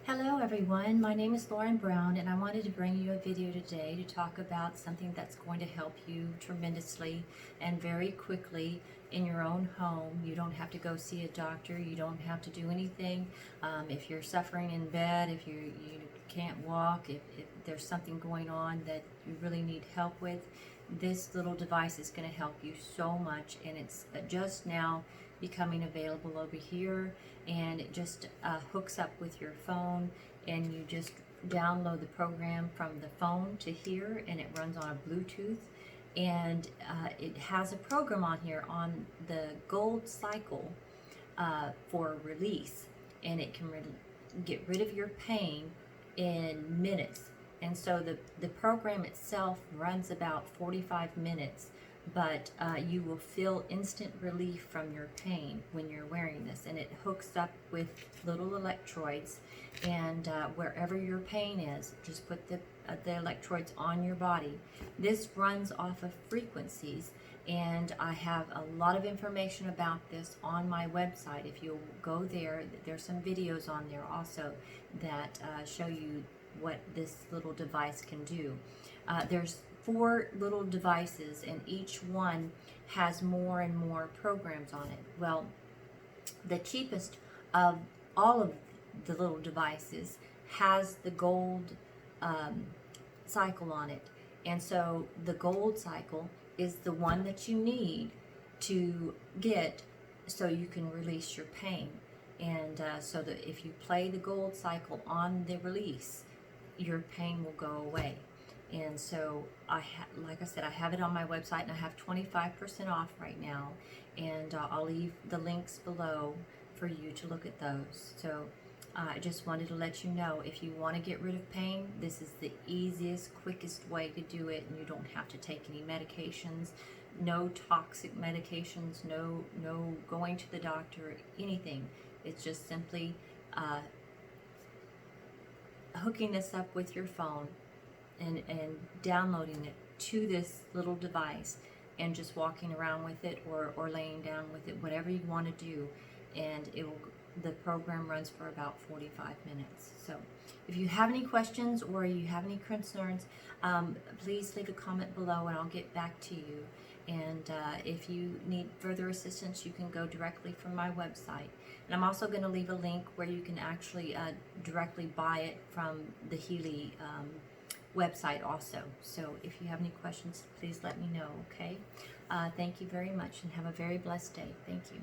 Hello everyone, my name is Lauren Brown and I wanted to bring you a video today to talk about something that's going to help you tremendously and very quickly in your own home. You don't have to go see a doctor, you don't have to do anything. If you're suffering in bed, if you can't walk, if there's something going on that you really need help with, this little device is going to help you so much, and it's just now becoming available over here, and it just hooks up with your phone, and you just download the program from the phone to here, and it runs on a Bluetooth, and it has a program on here on the gold cycle for release, and it can get rid of your pain in minutes. And so the program itself runs about 45 minutes, but you will feel instant relief from your pain when you're wearing this. And it hooks up with little electrodes, and wherever your pain is, just put the electrodes on your body. This runs off of frequencies, and I have a lot of information about this on my website. If you'll go there, there's some videos on there also that show you what this little device can do. There's 4 little devices, and each one has more and more programs on it. Well, the cheapest of all of the little devices has the gold cycle on it, and so the gold cycle is the one that you need to get so you can release your pain. And so that if you play the gold cycle on the release, your pain will go away. And so like I said, I have it on my website, and I have 25% off right now, and I'll leave the links below for you to look at those. So I just wanted to let you know, if you want to get rid of pain, this is the easiest, quickest way to do it, and you don't have to take any medications, no toxic medications, no going to the doctor, anything. It's just simply hooking this up with your phone and downloading it to this little device, and just walking around with it or laying down with it, whatever you want to do, and the program runs for about 45 minutes. So if you have any questions or you have any concerns, please leave a comment below and I'll get back to you. And if you need further assistance, you can go directly from my website. And I'm also going to leave a link where you can actually directly buy it from the Healy website also. So if you have any questions, please let me know, okay? Thank you very much, and have a very blessed day. Thank you.